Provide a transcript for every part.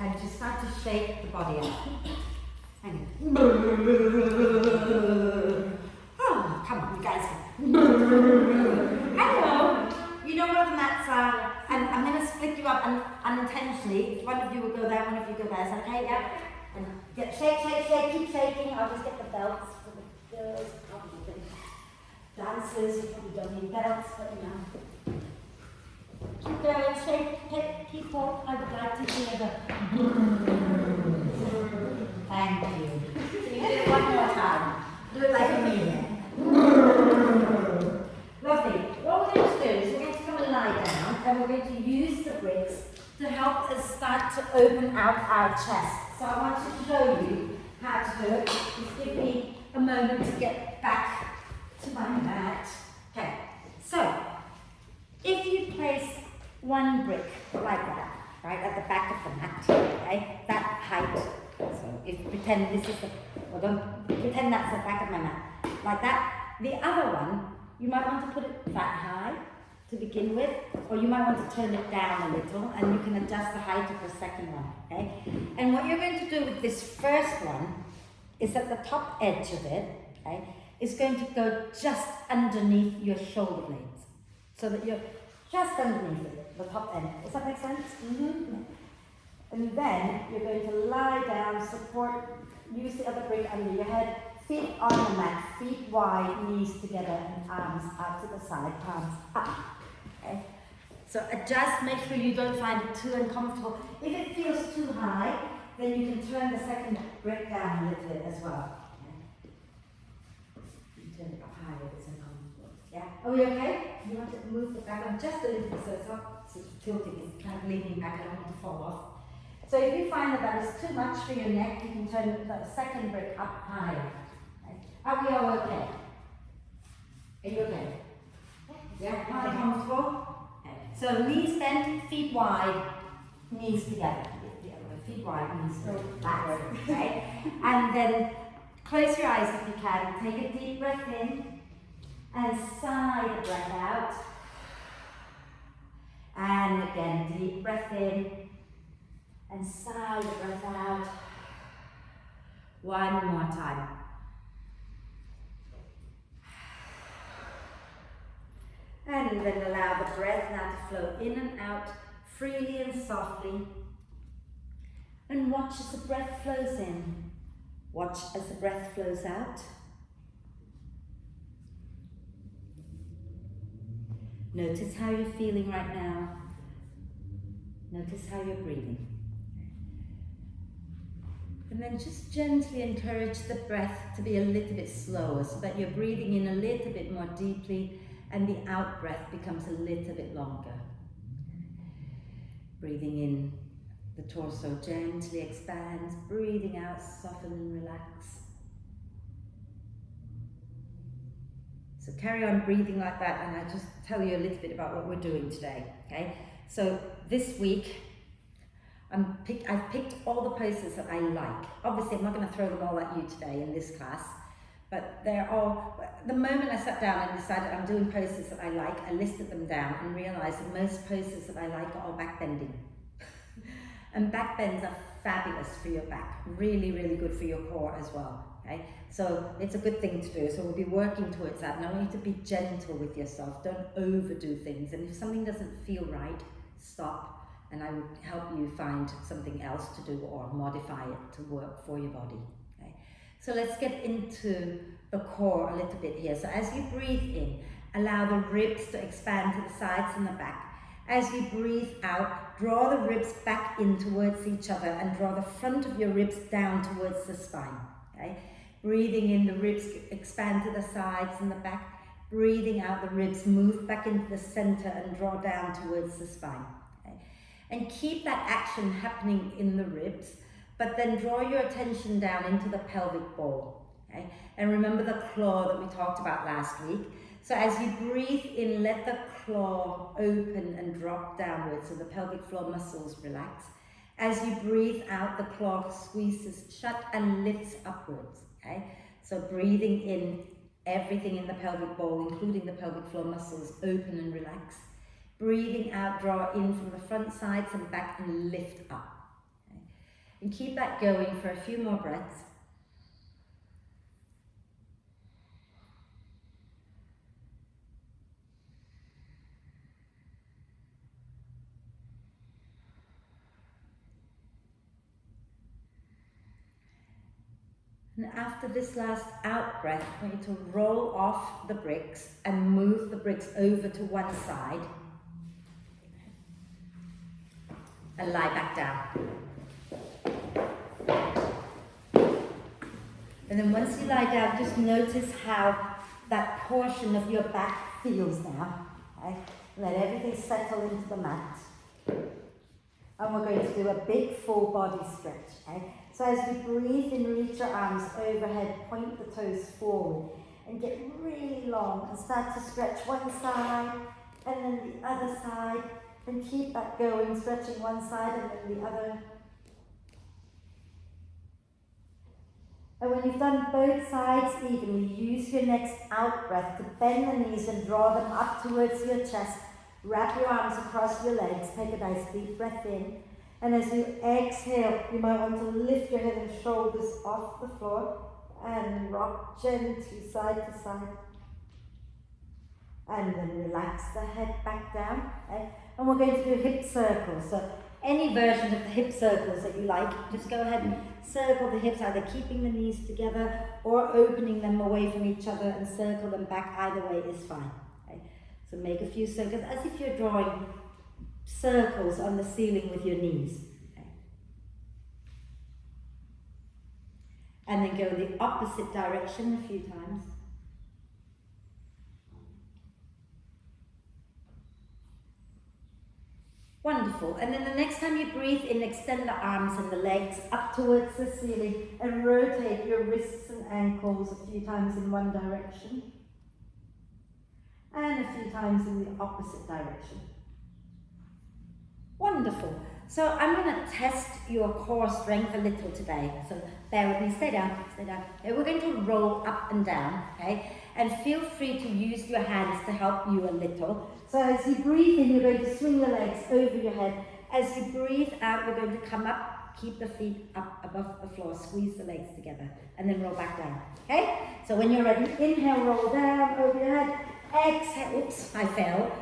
and just start to shake the body out. And oh, come on, you guys. Hello. You know where the mats are, and I'm going to split you up unintentionally. One of you will go there, one of you go there. Is that okay? Yeah. And shake, shake, shake. Keep shaking. I'll just get the belts for the girls. Dancers, you probably don't need belts, but you know. Keep going, shake, keep hold. I would like to hear the. Thank you. So you do it one more time. Do it like a maniac. Lovely. What we're going to do is we're going to come and lie down, and we're going to use the bricks to help us start to open out our chest. So I want to show you how to do it. Just give me a moment to get back to my mat. Okay. So if you place one brick like that, right, at the back of the mat, okay, that height. So if pretend this is the, well, don't pretend that's the back of my mat, like that. The other one, you might want to put it that high to begin with, or you might want to turn it down a little, and you can adjust the height of the second one, okay? And what you're going to do with this first one is at the top edge of it, okay, is going to go just underneath your shoulder blades, so that you're just underneath it, the top end. Does that make sense? Mm-hmm. And then you're going to lie down, support, use the other brick under your head, feet on the mat, feet wide, knees together, and arms out to the side, palms up. Okay? So adjust, make sure you don't find it too uncomfortable. If it feels too high, then you can turn the second brick down a little bit as well. Okay? You turn it up higher if it's uncomfortable. Yeah? Are we okay? You want to move the back on just a little bit so it's not tilting, it's kind of leaning back, I don't want to fall off. So if you find that is too much for your neck, you can turn the second brick up higher. Okay. Are we all okay? Are you okay? Yeah, not comfortable? Okay. So knees bent, feet wide, knees together. Feet wide, knees back. Okay? And then close your eyes if you can. Take a deep breath in and sigh the breath out. And again, deep breath in. And sigh the breath out. One more time. And then allow the breath now to flow in and out freely and softly. And watch as the breath flows in. Watch as the breath flows out. Notice how you're feeling right now. Notice how you're breathing. And then just gently encourage the breath to be a little bit slower so that you're breathing in a little bit more deeply and the out breath becomes a little bit longer. Breathing in, the torso gently expands, breathing out, soften and relax. So carry on breathing like that, and I'll just tell you a little bit about what we're doing today, okay? So this week, I've picked all the poses that I like. Obviously, I'm not going to throw them all at you today in this class, but they're all, the moment I sat down and decided I'm doing poses that I like, I listed them down and realized that most poses that I like are all backbending. And backbends are fabulous for your back, really, really good for your core as well, okay? So it's a good thing to do, so we'll be working towards that. Now you need to be gentle with yourself, don't overdo things, and if something doesn't feel right, stop. And I would help you find something else to do or modify it to work for your body. Okay? So let's get into the core a little bit here. So as you breathe in, allow the ribs to expand to the sides and the back. As you breathe out, draw the ribs back in towards each other and draw the front of your ribs down towards the spine. Okay? Breathing in, the ribs expand to the sides and the back. Breathing out, the ribs move back into the center and draw down towards the spine. And keep that action happening in the ribs, but then draw your attention down into the pelvic bowl. Okay? And remember the claw that we talked about last week. So as you breathe in, let the claw open and drop downwards so the pelvic floor muscles relax. As you breathe out, the claw squeezes shut and lifts upwards. Okay? So breathing in, everything in the pelvic bowl, including the pelvic floor muscles, open and relax. Breathing out, draw in from the front, sides and back and lift up. Okay. And keep that going for a few more breaths. And after this last out breath, I want you to roll off the bricks and move the bricks over to one side. And lie back down. And then once you lie down, just notice how that portion of your back feels now. Okay? Let everything settle into the mat. And we're going to do a big full body stretch. Okay? So as you breathe in, reach your arms overhead, point the toes forward, and get really long and start to stretch one side and then the other side, and keep that going, stretching one side and then the other. And when you've done both sides evenly, use your next out breath to bend the knees and draw them up towards your chest. Wrap your arms across your legs, take a nice deep breath in. And as you exhale, you might want to lift your head and shoulders off the floor and rock gently side to side. And then relax the head back down. Okay? And we're going to do hip circles. So any version of the hip circles that you like, just go ahead and circle the hips, either keeping the knees together or opening them away from each other and circle them back. Either way is fine. Okay? So make a few circles as if you're drawing circles on the ceiling with your knees. Okay. And then go the opposite direction a few times. Wonderful. And then the next time you breathe in, extend the arms and the legs up towards the ceiling and rotate your wrists and ankles a few times in one direction and a few times in the opposite direction. Wonderful. So I'm going to test your core strength a little today. So bear with me, stay down, stay down. Okay, we're going to roll up and down, okay? And feel free to use your hands to help you a little. So as you breathe in, you're going to swing your legs over your head. As you breathe out, you're going to come up, keep the feet up above the floor, squeeze the legs together, and then roll back down, okay? So when you're ready, inhale, roll down over your head. Exhale, oops, I fell.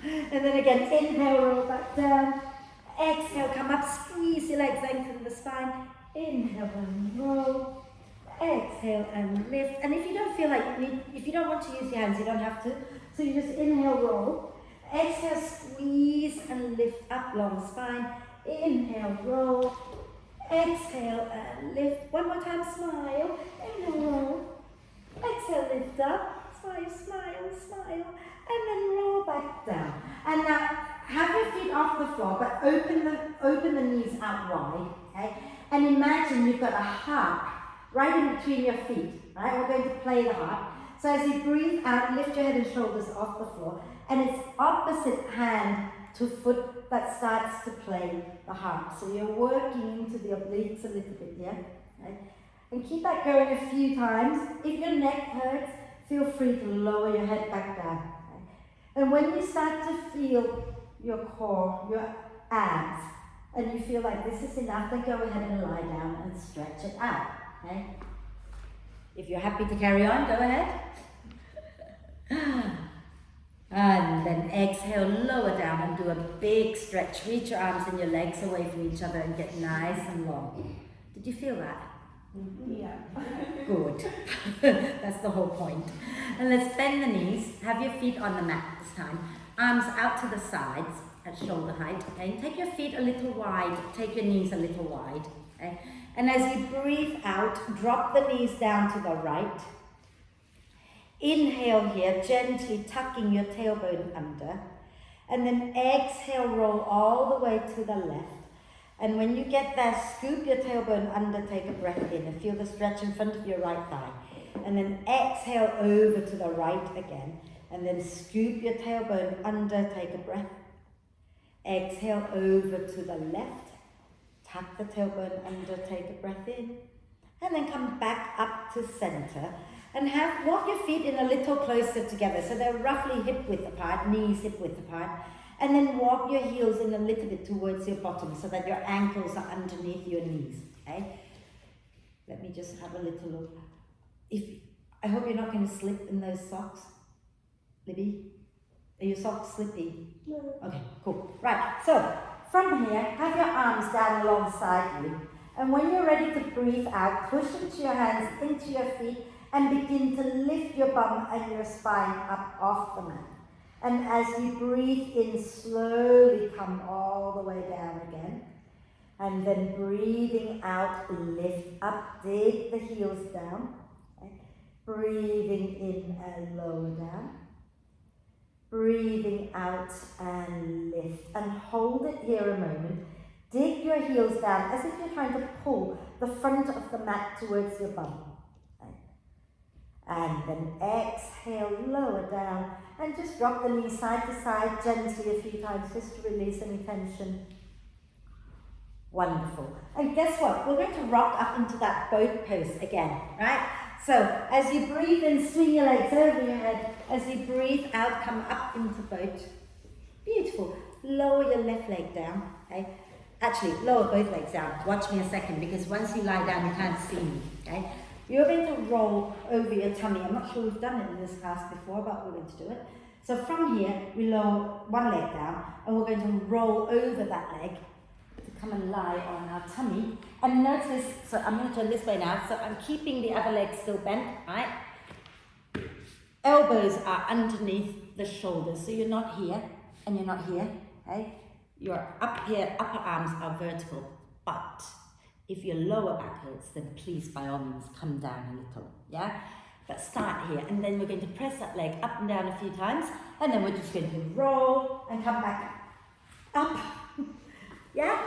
And then again, inhale, roll back down. Exhale, come up, squeeze your legs, lengthen the spine. Inhale and roll. Exhale and lift. And if you don't feel like you need, if you don't want to use your hands, you don't have to. So you just inhale, roll. Exhale, squeeze and lift up, long spine. Inhale, roll. Exhale and lift. One more time, smile. Inhale, roll. Exhale, lift up. Smile, smile, smile, and then roll back down. And now have your feet off the floor, but open the knees out wide, okay? And imagine you've got a harp right in between your feet, right? We're going to play the harp. So as you breathe out, lift your head and shoulders off the floor, and it's opposite hand to foot that starts to play the harp. So you're working into the obliques a little bit here, okay? And keep that going a few times. If your neck hurts, feel free to lower your head back down. Okay? And when you start to feel your core, your abs, and you feel like this is enough, then go ahead and lie down and stretch it out. Okay? If you're happy to carry on, go ahead. And then exhale, lower down and do a big stretch. Reach your arms and your legs away from each other and get nice and long. Did you feel that? Yeah. Good. That's the whole point. And let's bend the knees. Have your feet on the mat this time. Arms out to the sides at shoulder height. Okay. And take your feet a little wide. Take your knees a little wide. Okay. And as you breathe out, drop the knees down to the right. Inhale here, gently tucking your tailbone under. And then exhale, roll all the way to the left. And when you get there, scoop your tailbone under, take a breath in, and feel the stretch in front of your right thigh. And then exhale over to the right again. And then scoop your tailbone under, take a breath. Exhale over to the left. Tuck the tailbone under, take a breath in. And then come back up to center. And walk your feet in a little closer together. So they're roughly hip width apart, knees hip width apart. And then walk your heels in a little bit towards your bottom so that your ankles are underneath your knees, okay? Let me just have a little look. I hope you're not going to slip in those socks, Libby. Are your socks slippy? No. Okay, cool. Right, so from here, have your arms down alongside you. And when you're ready to breathe out, push into your hands, into your feet, and begin to lift your bum and your spine up off the mat. And as you breathe in, slowly come all the way down again. And then breathing out, lift up, dig the heels down. Okay. Breathing in and lower down. Breathing out and lift. And hold it here a moment. Dig your heels down as if you're trying to pull the front of the mat towards your bum. And then exhale, lower down, and just drop the knees side to side gently a few times just to release any tension. Wonderful. And guess what? We're going to rock up into that boat pose again, right? So as you breathe in, swing your legs over your head. As you breathe out, come up into boat. Beautiful. Lower your left leg down, okay? Actually, lower both legs down. Watch me a second, because once you lie down, you can't see me, okay? You're going to roll over your tummy. I'm not sure we've done it in this class before, but we're going to do it. So from here, we lower one leg down, and we're going to roll over that leg to come and lie on our tummy. And notice, so I'm going to turn this way now, so I'm keeping the other leg still bent, right? Elbows are underneath the shoulders, so you're not here, and you're not here, okay? You're up here, upper arms are vertical, but if your lower back hurts, then please, by all means, come down a little, yeah? But start here, and then we're going to press that leg up and down a few times, and then we're just going to roll and come back up. Yeah?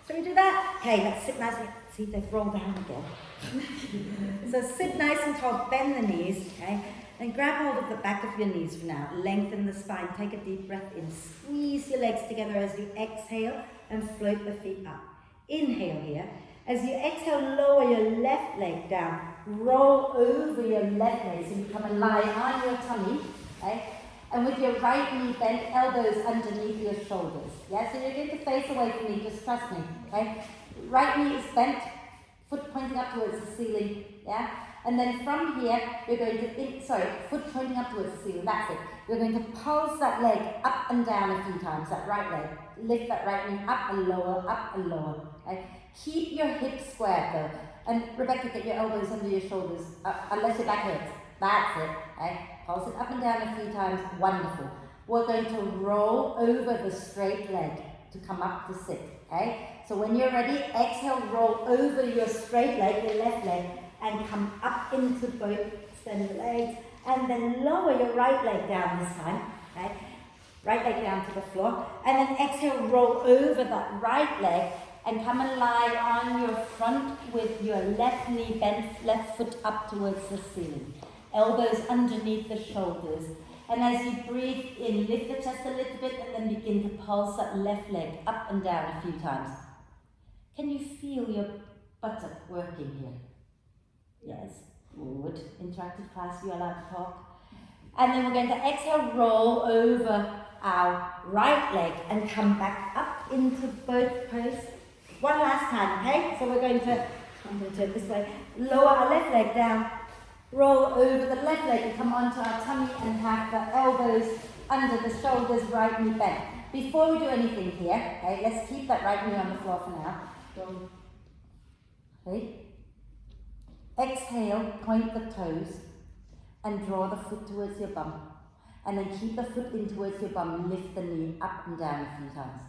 Shall we do that? Okay, let's sit nice and, see, they've rolled down again. So sit nice and tall, bend the knees, okay? And grab hold of the back of your knees for now. Lengthen the spine, take a deep breath in. Squeeze your legs together as you exhale and float the feet up. Inhale here. As you exhale, lower your left leg down. Roll over your left leg so you come and lie on your tummy. Okay? And with your right knee bent, elbows underneath your shoulders. Yeah, so you're going to face away from me, just trust me. Okay? Right knee is bent, foot pointing up towards the ceiling. Yeah? And then from here, you're going to, foot pointing up towards the ceiling, that's it. You're going to pulse that leg up and down a few times, that right leg. Lift that right knee up and lower, okay? Keep your hips squared though. And Rebecca, get your elbows under your shoulders, unless your back hurts. That's it, okay? Pulse it up and down a few times, wonderful. We're going to roll over the straight leg to come up to sit, okay? So when you're ready, exhale, roll over your straight leg, your left leg, and come up into boat, extend the legs, and then lower your right leg down this time, okay? Right leg down to the floor, and then exhale, roll over that right leg, and come and lie on your front with your left knee bent, left foot up towards the ceiling. Elbows underneath the shoulders. And as you breathe in, lift the chest a little bit, and then begin to pulse that left leg up and down a few times. Can you feel your buttock working here? Yes, good. Interactive class, you're allowed to talk. And then we're going to exhale, roll over our right leg and come back up into both pose. One last time, okay? So I'm going to turn this way. Lower our left leg down, roll over the left leg and come onto our tummy and have the elbows under the shoulders, right knee bent. Before we do anything here, okay, let's keep that right knee on the floor for now. Okay. Exhale, point the toes and draw the foot towards your bum. And then keep the foot in towards your bum, lift the knee up and down a few times.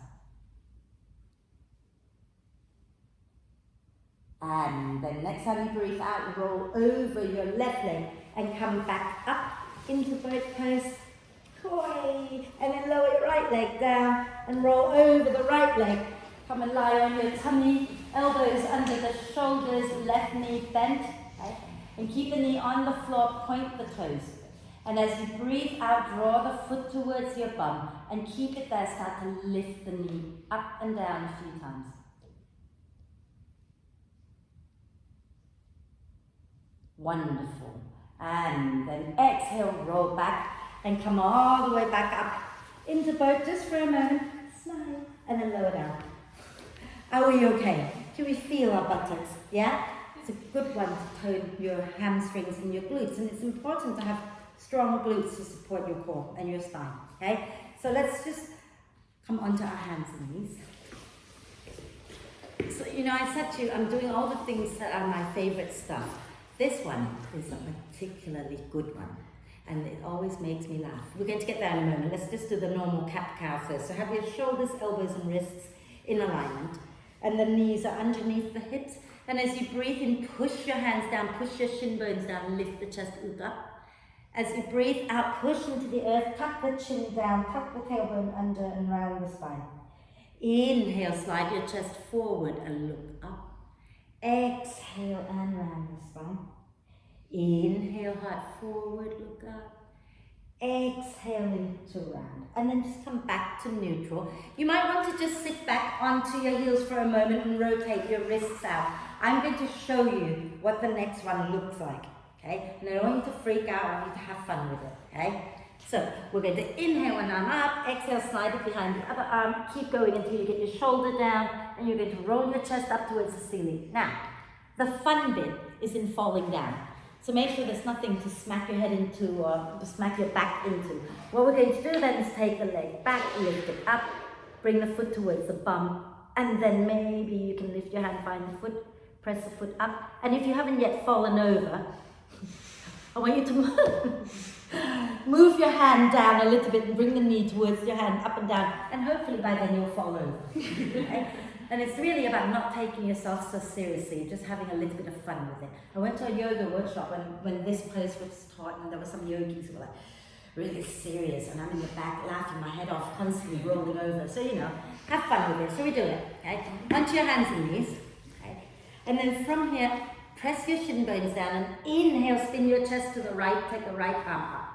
And then next time you breathe out, roll over your left leg and come back up into boat pose. Koi. And then lower your right leg down and roll over the right leg. Come and lie on your tummy, elbows under the shoulders, left knee bent. Okay? And keep the knee on the floor, point the toes. And as you breathe out, draw the foot towards your bum and keep it there. Start to lift the knee up and down a few times. Wonderful. And then exhale, roll back and come all the way back up into boat just for a moment, smile, and then lower down. Are we okay? Can we feel our buttocks? Yeah? It's a good one to tone your hamstrings and your glutes, and it's important to have strong glutes to support your core and your spine, okay? So let's just come onto our hands and knees. So, you know, I said to you, I'm doing all the things that are my favorite stuff. This one is a particularly good one, and it always makes me laugh. We're going to get there in a moment. Let's just do the normal cat-cow first. So have your shoulders, elbows, and wrists in alignment, and the knees are underneath the hips. And as you breathe in, push your hands down, push your shin bones down, lift the chest up. As you breathe out, push into the earth, tuck the chin down, tuck the tailbone under and round the spine. Inhale, slide your chest forward and look up. Exhale and round the spine. Inhale, heart forward, look up. Exhaling to round. And then just come back to neutral. You might want to just sit back onto your heels for a moment and rotate your wrists out. I'm going to show you what the next one looks like. Okay? And I don't want you to freak out, I want you to have fun with it. Okay? So we're going to inhale one arm up, exhale, slide it behind the other arm, keep going until you get your shoulder down, and you're going to roll your chest up towards the ceiling. Now, the fun bit is in falling down. So make sure there's nothing to smack your head into or to smack your back into. What we're going to do then is take the leg back, lift it up, bring the foot towards the bum, and then maybe you can lift your hand, find the foot, press the foot up. And if you haven't yet fallen over, I want you to move your hand down a little bit and bring the knee towards your hand, up and down, and hopefully by then you'll fall over. Okay? And it's really about not taking yourself so seriously, just having a little bit of fun with it. I went to a yoga workshop when this pose was taught, and there were some yogis who were like really serious, and I'm in the back laughing my head off, constantly rolling over. So, you know, have fun with it. So we do it, okay? Onto your hands and knees, okay? And then from here, press your shin bones down and inhale, spin your chest to the right, take the right arm up.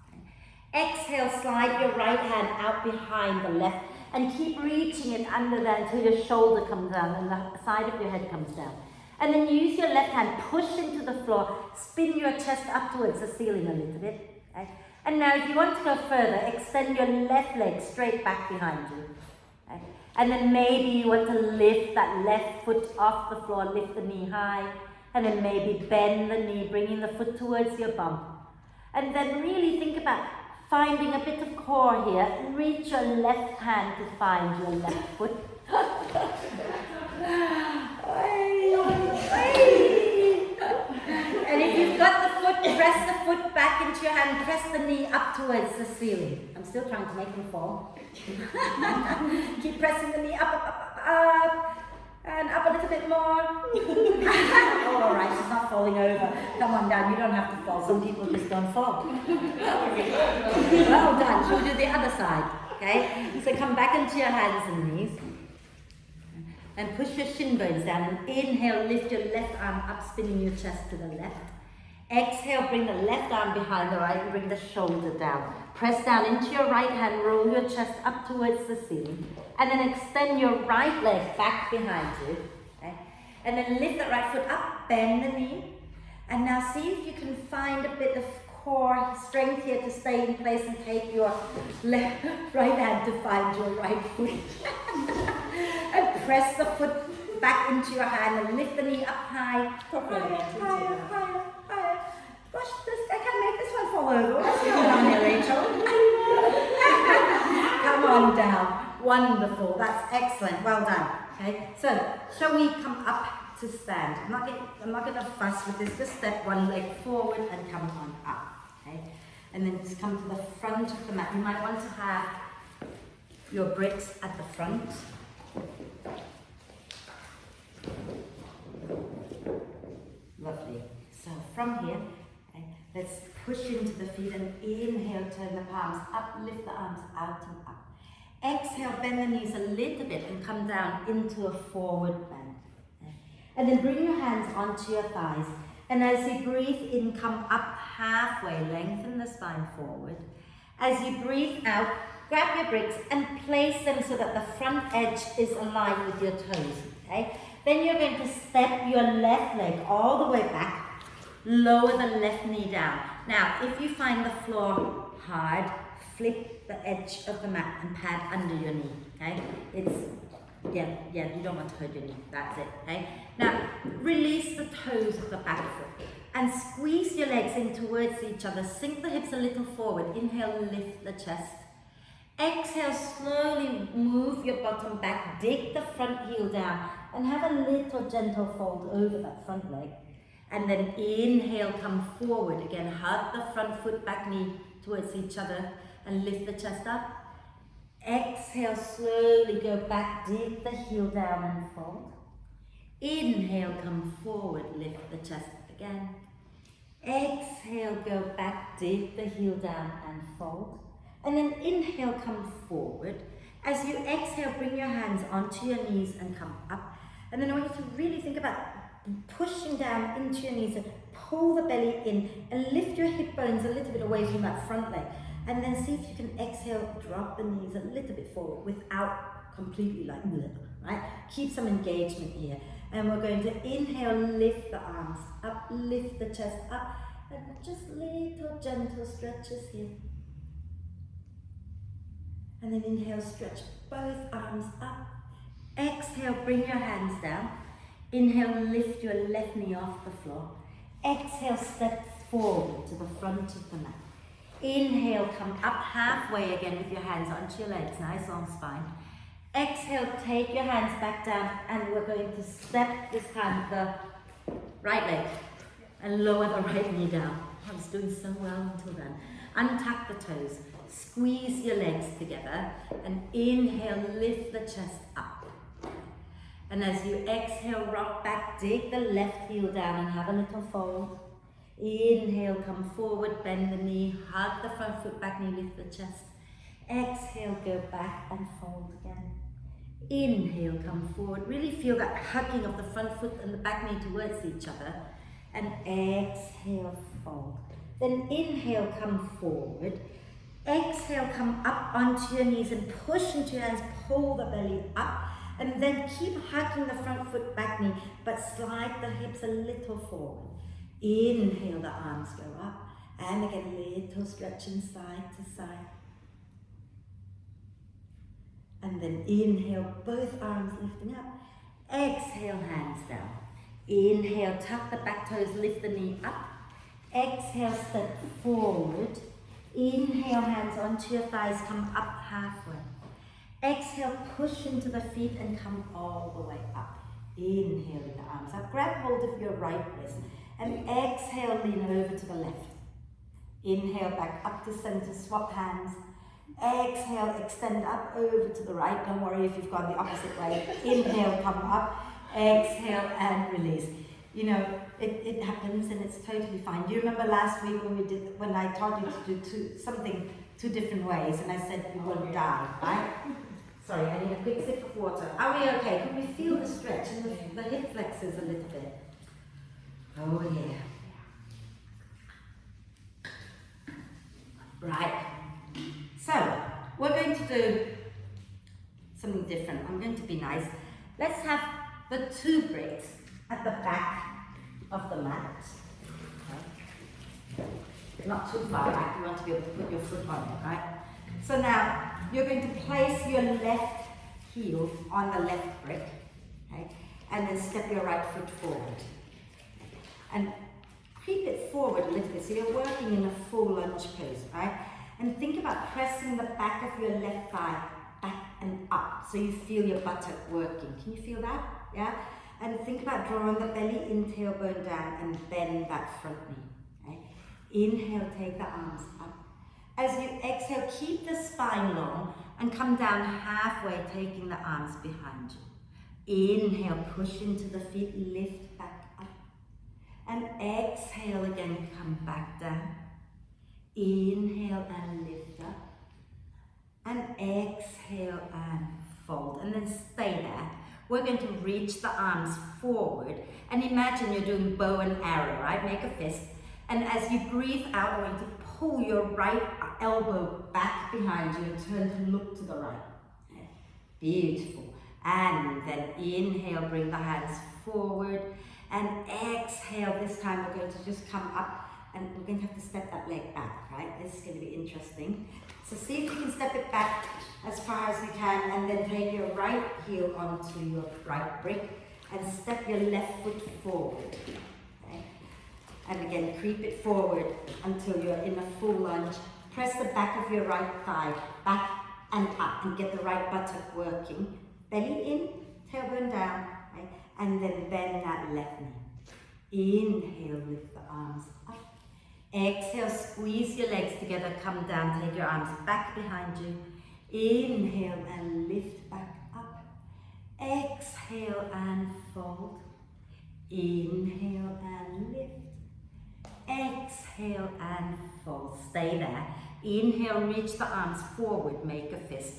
Okay? Exhale, slide your right hand out behind the left and keep reaching it under there until your shoulder comes down and the side of your head comes down. And then use your left hand, push into the floor, spin your chest up towards the ceiling a little bit. Okay? And now if you want to go further, extend your left leg straight back behind you. Okay? And then maybe you want to lift that left foot off the floor, lift the knee high. And then maybe bend the knee, bringing the foot towards your bum. And then really think about finding a bit of core here. Reach your left hand to find your left foot. And if you've got the foot, press the foot back into your hand, press the knee up towards the ceiling. I'm still trying to make them fall. Keep pressing the knee up. And up a little bit more. Oh, all right, she's not falling over. Come on down, you don't have to fall. Some people just don't fall. Well done. She'll do the other side, okay? So come back into your hands and knees. And push your shin bones down. And inhale, lift your left arm up, spinning your chest to the left. Exhale, bring the left arm behind the right and bring the shoulder down. Press down into your right hand, roll your chest up towards the ceiling. And then extend your right leg back behind you. Okay? And then lift the right foot up, bend the knee. And now see if you can find a bit of core strength here to stay in place and take your right hand to find your right foot. And press the foot back into your hand and lift the knee up high. Higher. Gosh, I can't make this one fall over. What's going on here, Rachel? Come on down. Wonderful. That's excellent. Well done. Okay. So, shall we come up to stand? I'm not going to fuss with this. Just step one leg forward and come on up. Okay. And then just come to the front of the mat. You might want to have your bricks at the front. Lovely. So from here, okay, let's push into the feet and inhale, turn the palms up, lift the arms out and up. Exhale, bend the knees a little bit and come down into a forward bend. Okay. And then bring your hands onto your thighs. And as you breathe in, come up halfway, lengthen the spine forward. As you breathe out, grab your bricks and place them so that the front edge is aligned with your toes. Okay? Then you're going to step your left leg all the way back, lower the left knee down. Now, if you find the floor hard, flip the edge of the mat and pad under your knee, okay? You don't want to hurt your knee, that's it, okay? Now, release the toes of the back foot and squeeze your legs in towards each other. Sink the hips a little forward. Inhale, lift the chest. Exhale, slowly move your bottom back, dig the front heel down and have a little gentle fold over that front leg. And then inhale, come forward again, hug the front foot, back knee towards each other and lift the chest up. Exhale, slowly go back, dig the heel down and fold. Inhale, come forward, lift the chest again. Exhale, go back, dig the heel down and fold. And then inhale, come forward. As you exhale, bring your hands onto your knees and come up. And then I want you to really think about pushing down into your knees and pull the belly in and lift your hip bones a little bit away from that front leg. And then see if you can exhale, drop the knees a little bit forward without completely like, right? Keep some engagement here. And we're going to inhale, lift the arms up, lift the chest up, and just little gentle stretches here. And then inhale, stretch both arms up. Exhale, bring your hands down. Inhale, lift your left knee off the floor. Exhale, step forward to the front of the mat. Inhale, come up halfway again with your hands onto your legs, nice long spine. Exhale, take your hands back down and we're going to step this time the right leg and lower the right knee down. I was doing so well until then. Untuck the toes, squeeze your legs together and inhale, lift the chest up. And as you exhale, rock back, dig the left heel down and have a little fold. Inhale, come forward, bend the knee, hug the front foot, back knee, lift the chest. Exhale, go back and fold again. Inhale, come forward. Really feel that hugging of the front foot and the back knee towards each other. And exhale, fold. Then inhale, come forward. Exhale, come up onto your knees and push into your hands, pull the belly up. And then keep hugging the front foot, back knee, but slide the hips a little forward. Inhale, the arms go up. And again, little stretching side to side. And then inhale, both arms lifting up. Exhale, hands down. Inhale, tuck the back toes, lift the knee up. Exhale, step forward. Inhale, hands onto your thighs, come up halfway. Exhale, push into the feet and come all the way up. Inhale, with the arms up. Grab hold of your right wrist. And exhale, lean over to the left. Inhale, back up to center, swap hands. Exhale, extend up over to the right. Don't worry if you've gone the opposite way. Inhale, come up. Exhale and release. You know, it happens and it's totally fine. Do you remember last week when I taught you to do something two different ways and I said you won't die, right? Sorry, I need a quick sip of water. Are we okay? Can we feel the stretch and the hip flexors a little bit? Oh yeah. Right. So, we're going to do something different. I'm going to be nice. Let's have the two bricks at the back of the mat. Okay. Not too far back, you want to be able to put your foot on it, right? So now, you're going to place your left heel on the left brick, okay? And then step your right foot forward. And creep it forward a little bit, so you're working in a full lunge pose, right? And think about pressing the back of your left thigh back and up, so you feel your buttock working. Can you feel that? Yeah? And think about drawing the belly in, tailbone down, and bend that front knee. Okay? Inhale, take the arms up. As you exhale, keep the spine long and come down halfway, taking the arms behind you. Inhale, push into the feet, lift back up. And exhale again, come back down. Inhale and lift up. And exhale and fold. And then stay there. We're going to reach the arms forward. And imagine you're doing bow and arrow, right? Make a fist. And as you breathe out, we're going to pull your right elbow back behind you and turn to look to the right. Okay. Beautiful. And then inhale, bring the hands forward. And exhale, this time we're going to just come up and we're going to have to step that leg back, right? This is going to be interesting. So see if you can step it back as far as you can, and then take your right heel onto your right brick and step your left foot forward. Okay? And again, creep it forward until you're in a full lunge. Press the back of your right thigh back and up and get the right buttock working. Belly in, tailbone down, okay? And then bend that left knee. Inhale, lift the arms up. Exhale, squeeze your legs together, come down, take your arms back behind you. Inhale and lift back up. Exhale and fold. Inhale and lift. Exhale and fold. Stay there. Inhale, reach the arms forward, make a fist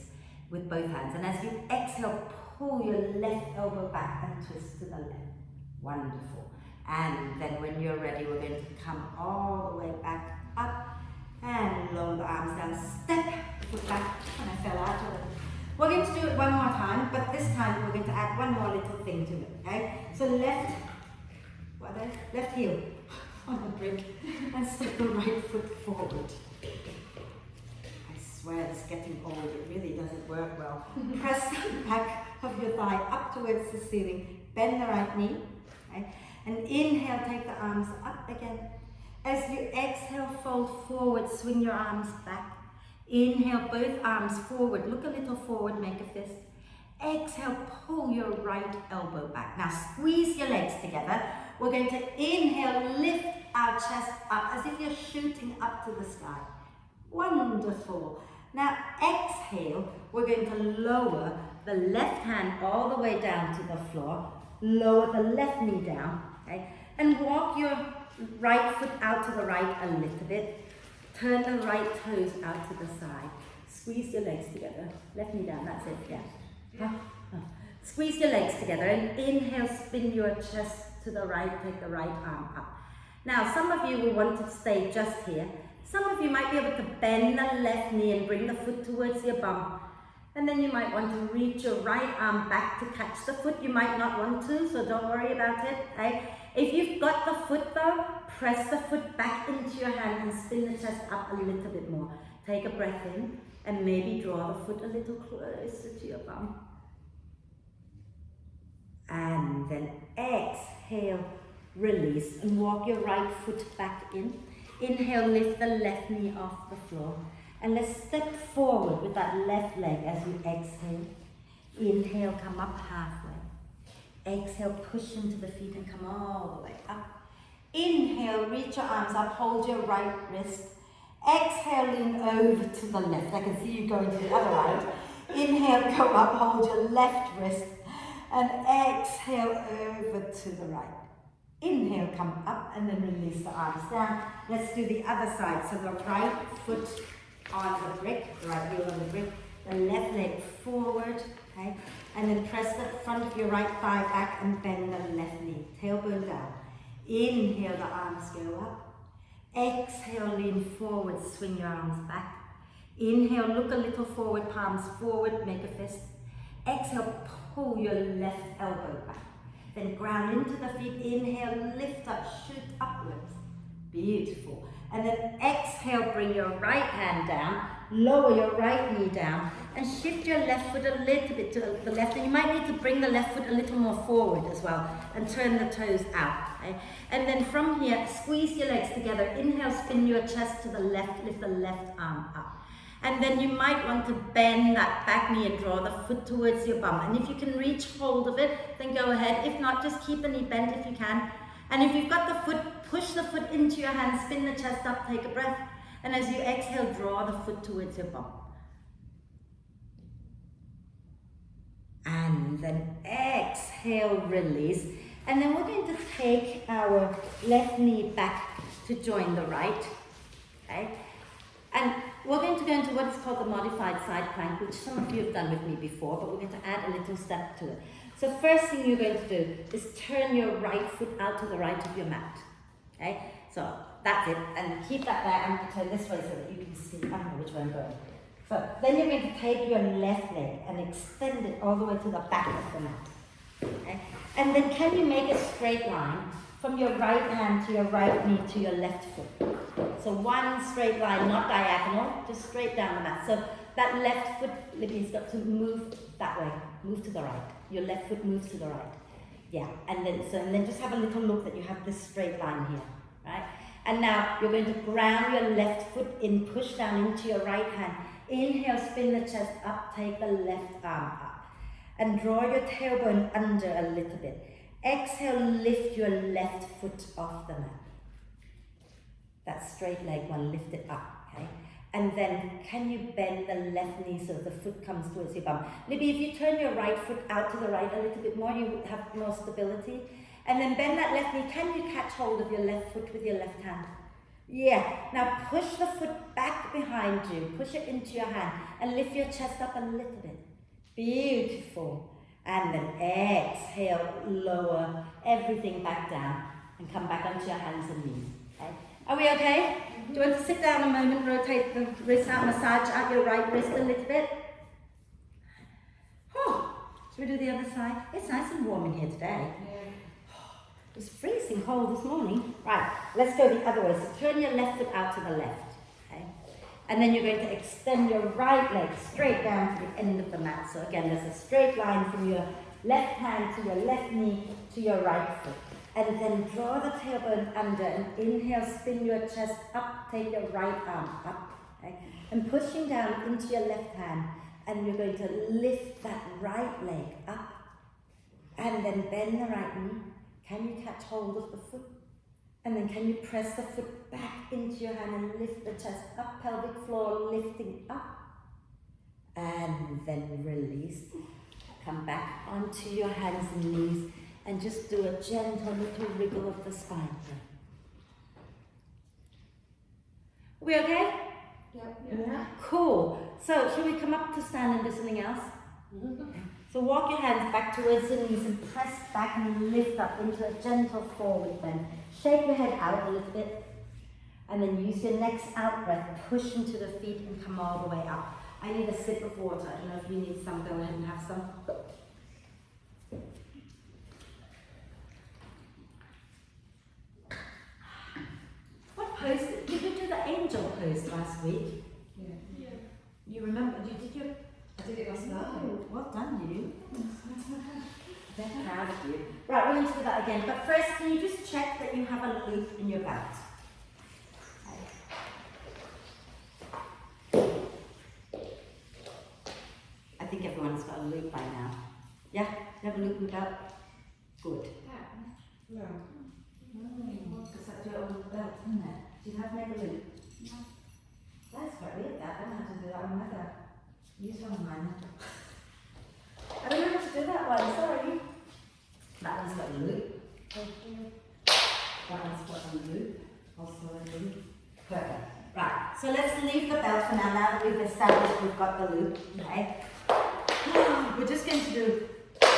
with both hands. And as you exhale, pull your left elbow back and twist to the left. Wonderful. And then when you're ready, we're going to come all the way back up and lower the arms down. Step, foot back, and I fell out of it. We're going to do it one more time, but this time we're going to add one more little thing to it, okay? So left heel on the brick and step the right foot forward. I swear it's getting old, it really doesn't work well. Press the back of your thigh up towards the ceiling, bend the right knee, okay? And inhale, take the arms up again. As you exhale, fold forward, swing your arms back. Inhale, both arms forward, look a little forward, make a fist. Exhale, pull your right elbow back. Now squeeze your legs together. We're going to inhale, lift our chest up as if you're shooting up to the sky. Wonderful. Now exhale, we're going to lower the left hand all the way down to the floor. Lower the left knee down, okay? And walk your right foot out to the right a little bit. Turn the right toes out to the side. Squeeze your legs together. Left knee down, that's it, yeah. Squeeze your legs together and inhale, spin your chest to the right, take the right arm up. Now, some of you will want to stay just here. Some of you might be able to bend the left knee and bring the foot towards your bum. And then you might want to reach your right arm back to catch the foot. You might not want to, so don't worry about it. Okay? If you've got the foot though, press the foot back into your hand and spin the chest up a little bit more. Take a breath in and maybe draw the foot a little closer to your bum. And then exhale, release and walk your right foot back in. Inhale, lift the left knee off the floor. And let's step forward with that left leg as you exhale. Inhale, come up halfway. Exhale, push into the feet and come all the way up. Inhale, reach your arms up, hold your right wrist. Exhale, lean over to the left. I can see you going to the other right. Inhale, go up, hold your left wrist. And exhale, over to the right. Inhale, come up and then release the arms down. Let's do the other side. So the right foot on the brick, the right heel on the brick, the left leg forward, okay? And then press the front of your right thigh back and bend the left knee, tailbone down. Inhale, the arms go up. Exhale, lean forward, swing your arms back. Inhale, look a little forward, palms forward, make a fist. Exhale, pull your left elbow back. Then ground into the feet, inhale, lift up, shoot upwards. Beautiful. And then exhale, bring your right hand down, lower your right knee down, and shift your left foot a little bit to the left. And you might need to bring the left foot a little more forward as well, and turn the toes out. Okay? And then from here, squeeze your legs together. Inhale, spin your chest to the left, lift the left arm up. And then you might want to bend that back knee and draw the foot towards your bum. And if you can reach hold of it, then go ahead. If not, just keep the knee bent if you can. And if you've got the foot, push the foot into your hand, spin the chest up, take a breath. And as you exhale, draw the foot towards your bum. And then exhale, release. And then we're going to take our left knee back to join the right. Okay? And we're going to go into what is called the modified side plank, which some of you have done with me before, but we're going to add a little step to it. So first thing you're going to do is turn your right foot out to the right of your mat. Okay? So that's it. And keep that there. I'm going to turn this way so that you can see. I don't know which way I'm going. So then you're going to take your left leg and extend it all the way to the back of the mat. Okay? And then can you make a straight line from your right hand to your right knee to your left foot. So one straight line, not diagonal, just straight down the mat. So that left foot, Libby's got to move that way, move to the right. Your left foot moves to the right. Yeah, and then just have a little look that you have this straight line here, right? And now you're going to ground your left foot in, push down into your right hand. Inhale, spin the chest up, take the left arm up. And draw your tailbone under a little bit. Exhale, lift your left foot off the mat. That straight leg one, lift it up, okay? And then, can you bend the left knee so the foot comes towards your bum? Maybe if you turn your right foot out to the right a little bit more, you have more stability. And then bend that left knee. Can you catch hold of your left foot with your left hand? Yeah. Now push the foot back behind you. Push it into your hand and lift your chest up a little bit. Beautiful. And then exhale, lower everything back down and come back onto your hands and knees. Okay? Are we okay? Do you want to sit down a moment, rotate the wrist out, massage out your right wrist a little bit? Oh, should we do the other side? It's nice and warm in here today. It was freezing cold this morning. Right, let's go the other way. So turn your left foot out to the left. Okay? And then you're going to extend your right leg straight down to the end of the mat. So again, there's a straight line from your left hand to your left knee to your right foot. And then draw the tailbone under and inhale, spin your chest up, take your right arm up. Okay? And pushing down into your left hand. And you're going to lift that right leg up. And then bend the right knee. Can you catch hold of the foot? And then can you press the foot back into your hand and lift the chest up, pelvic floor lifting up. And then release. Come back onto your hands and knees and just do a gentle little wriggle of the spine. Are we okay? Yep. Yeah. Cool. So should we come up to stand and do something else? Okay. So walk your hands back towards your knees and press back and lift up into a gentle forward bend. Shake your head out a little bit. And then use your next out breath. Push into the feet and come all the way up. I need a sip of water. I don't know if you need some. Go ahead and have some. What pose? Did you do the angel pose last week? Yeah. You remember? Did you? I did it last night. Oh, well done, you. They're proud of you. Right, we're going to do that again. But first, can you just check that you have a loop in your belt? I think everyone's got a loop by now. Yeah? You have a loop in your belt? Good. No. Because that's your old belt, isn't it? Do you have never loop? No. That's quite weird, that. I don't know how to do that. I'll never use one of mine. I don't know how to do that one, sorry. That one's got a loop. That one's got a loop. Also a loop. Perfect. Right, so let's leave the belt for now that we've established we've got the loop. Okay? We're just going to do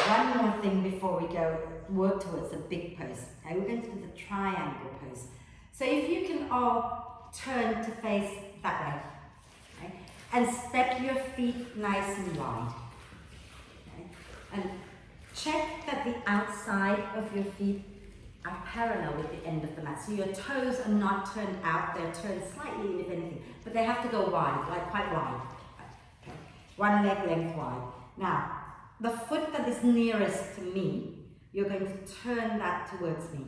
one more thing before we go work towards the big pose. Okay, we're going to do the triangle pose. So if you can all turn to face that way. Okay? And step your feet nice and wide. Okay? And check that the outside of your feet are parallel with the end of the mat. So your toes are not turned out, they're turned slightly in, if anything, but they have to go wide, like quite wide. Okay. One leg length wide. Now, the foot that is nearest to me, you're going to turn that towards me.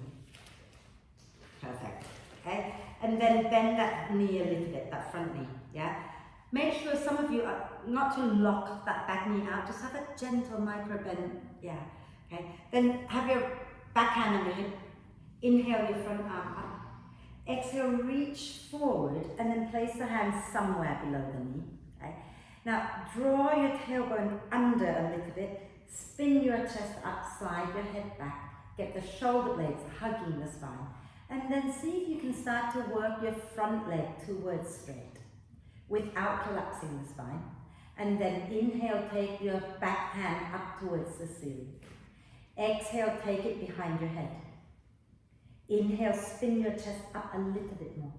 Perfect. Okay? And then bend that knee a little bit, that front knee. Yeah? Make sure some of you are not to lock that back knee out, just have a gentle micro bend. Yeah. Okay? Then have your back hand on your hip. Inhale your front arm up. Exhale, reach forward and then place the hands somewhere below the knee. Okay? Now draw your tailbone under a little bit. Spin your chest up, slide your head back. Get the shoulder blades hugging the spine. And then see if you can start to work your front leg towards straight without collapsing the spine. And then inhale, take your back hand up towards the ceiling. Exhale, take it behind your head. Inhale, spin your chest up a little bit more.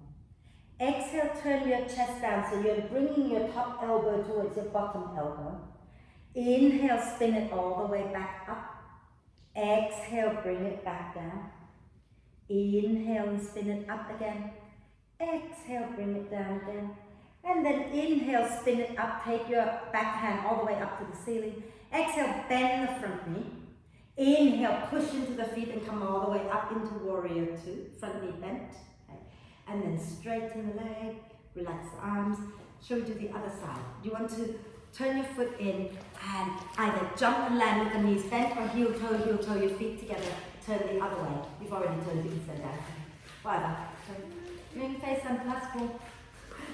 Exhale, turn your chest down so you're bringing your top elbow towards your bottom elbow. Inhale, spin it all the way back up. Exhale, bring it back down. Inhale and spin it up again. Exhale, bring it down again. And then inhale, spin it up, take your back hand all the way up to the ceiling. Exhale, bend the front knee. Inhale, push into the feet and come all the way up into warrior two, front knee bent. Okay. And then straighten the leg, relax the arms. Shall we do the other side? You want to turn your foot in and either jump and land with the knees bent or heel toe, your feet together, turn the other way. You've already turned, you can send down. Whatever. Ring face and plus pull.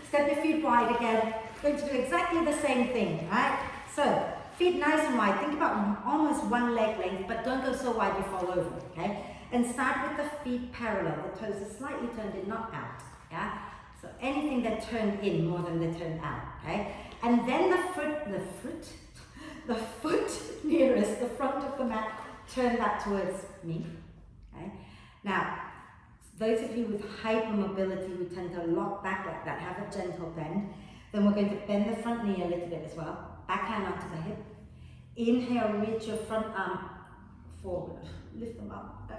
Step your feet wide again. Going to do exactly the same thing, right? So, feet nice and wide. Think about almost one leg length, but don't go so wide you fall over, okay? And start with the feet parallel. The toes are slightly turned in, not out, yeah? So anything that turned in more than they turned out, okay? And then the foot nearest the front of the mat, turn that towards me, okay? Now, those of you with hypermobility who tend to lock back like that, have a gentle bend. Then we're going to bend the front knee a little bit as well. Backhand onto the hip. Inhale, reach your front arm forward. Lift them up.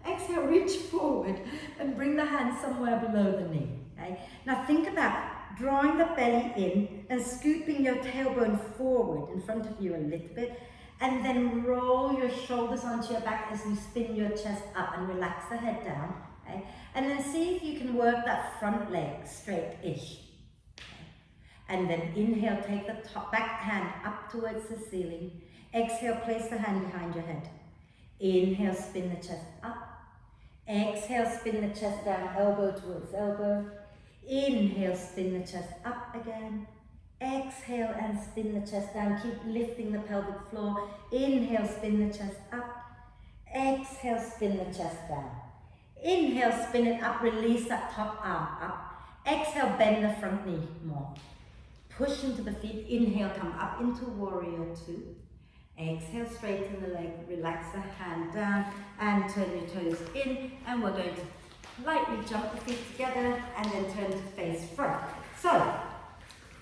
Exhale, reach forward and bring the hand somewhere below the knee. Okay? Now think about drawing the belly in and scooping your tailbone forward in front of you a little bit. And then roll your shoulders onto your back as you spin your chest up and relax the head down. Okay? And then see if you can work that front leg straight-ish. Okay? And then inhale, take the back hand up towards the ceiling. Exhale, place the hand behind your head. Inhale, spin the chest up. Exhale, spin the chest down, elbow towards elbow. Inhale, spin the chest up again. Exhale and spin the chest down. Keep lifting the pelvic floor. Inhale, spin the chest up. Exhale, spin the chest down. Inhale, spin it up, release that top arm up. Exhale, bend the front knee more. Push into the feet. Inhale, come up into warrior two. Exhale, straighten the leg, relax the hand down and turn your toes in. And we're going to lightly jump the feet together and then turn to face front. So,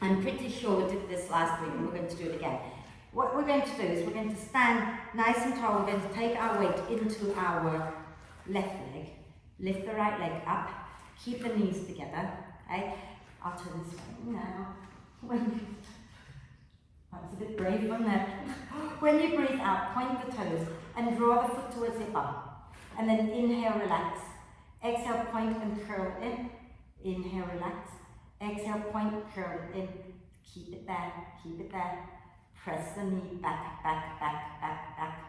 I'm pretty sure we did this last week and we're going to do it again. What we're going to do is we're going to stand nice and tall. We're going to take our weight into our left leg. Lift the right leg up, keep the knees together, okay? I'll turn this way now. That was a bit brave, wasn't it? When you breathe out, point the toes and draw the foot towards your bum. And then inhale, relax. Exhale, point and curl in. Inhale, relax. Exhale, point, curl in. Keep it there, keep it there. Press the knee back, back, back, back, back.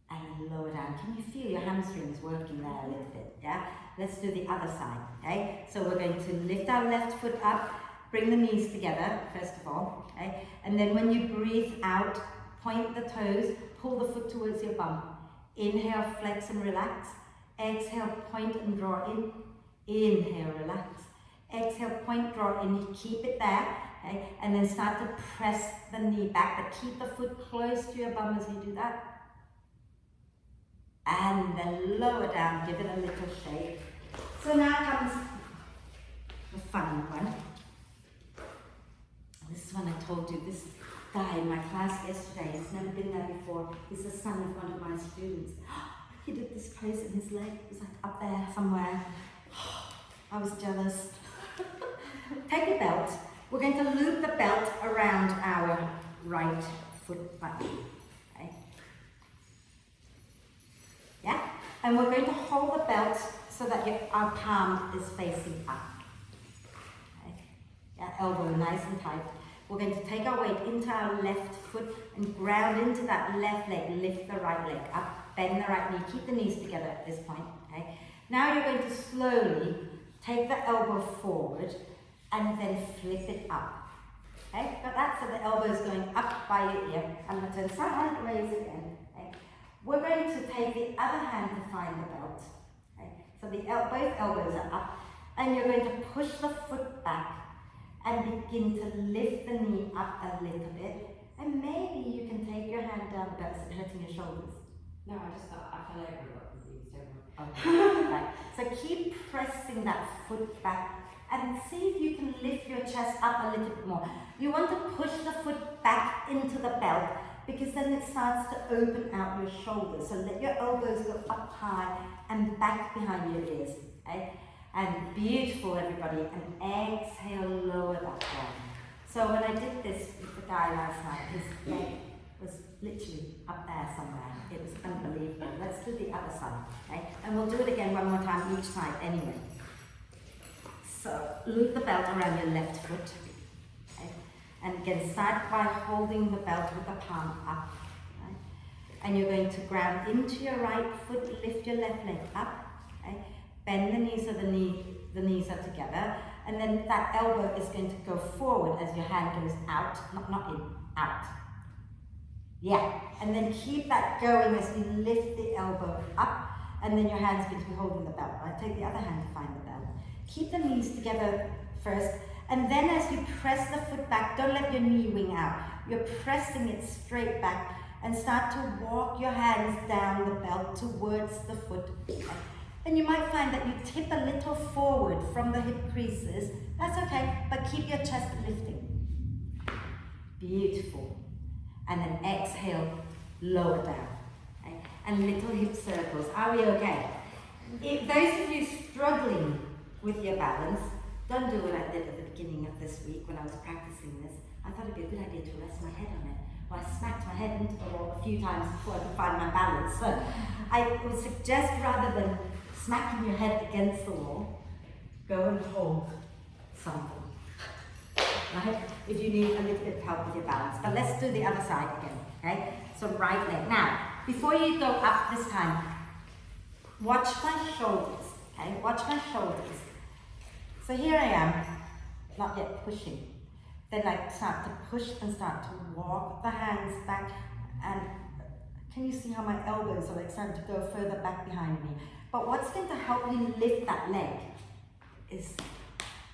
And lower down. Can you feel your hamstrings working there a little bit? Yeah? Let's do the other side. Okay? So we're going to lift our left foot up, bring the knees together, first of all. Okay? And then when you breathe out, point the toes, pull the foot towards your bum. Inhale, flex and relax. Exhale, point and draw in. Inhale, relax. Exhale, point, draw in. Keep it there. Okay? And then start to press the knee back, but keep the foot close to your bum as you do that. And then lower down, give it a little shake. So now comes the fun one. This is one I told you, this guy in my class yesterday, he's never been there before. He's the son of one of my students. He did this pose in his leg, it was like up there somewhere. I was jealous. Take a belt. We're going to loop the belt around our right foot button. Okay? Yeah? And we're going to hold the belt so that our palm is facing up. Okay? Yeah, elbow nice and tight. We're going to take our weight into our left foot and ground into that left leg. Lift the right leg up, bend the right knee. Keep the knees together at this point. Okay? Now you're going to slowly take the elbow forward and then flip it up. Okay? Got that? So the elbow is going up by your ear. I'm going to turn sideways again. Okay? We're going to take the other hand to find the belt. Okay? So both elbows are up. And you're going to push the foot back and begin to lift the knee up a little bit. And maybe you can take your hand down the belt. Is it hurting your shoulders? No, I just thought I fell over a lot with these, don't I? Okay. Right. So keep pressing that foot back and see if you can lift your chest up a little bit more. You want to push the foot back into the belt, because then it starts to open out your shoulders. So let your elbows go up high and back behind your ears. Okay? And beautiful, everybody. And exhale, lower that down. So when I did this with the guy last night, his leg was literally up there somewhere. It was unbelievable. Let's do the other side. Okay? And we'll do it again one more time each side anyway. So loop the belt around your left foot. Okay? And again, start by holding the belt with the palm up. Okay? And you're going to ground into your right foot, lift your left leg up. Okay? Bend the knees so the knees are together. And then that elbow is going to go forward as your hand goes out, not in, out. Yeah, and then keep that going as you lift the elbow up, and then your hand's going to be holding the belt, right? Take the other hand to find the belt. Keep the knees together first, and then as you press the foot back, don't let your knee wing out. You're pressing it straight back, and start to walk your hands down the belt towards the foot. And you might find that you tip a little forward from the hip creases. That's okay, but keep your chest lifting. Beautiful. And then exhale, lower down. Okay? And little hip circles. Are we okay? If those of you struggling with your balance, don't do what I did at the beginning of this week when I was practicing this. I thought it'd be a good idea to rest my head on it. Well, I smacked my head into the wall a few times before I could find my balance. So I would suggest, rather than smacking your head against the wall, go and hold something. Right? If you need a little bit of help with your balance. But let's do the other side again. Okay? So right leg. Now, before you go up this time, watch my shoulders. Okay? Watch my shoulders. So here I am, not yet pushing. Then I start to push and start to walk the hands back. And can you see how my elbows are like starting to go further back behind me? But what's going to help you lift that leg is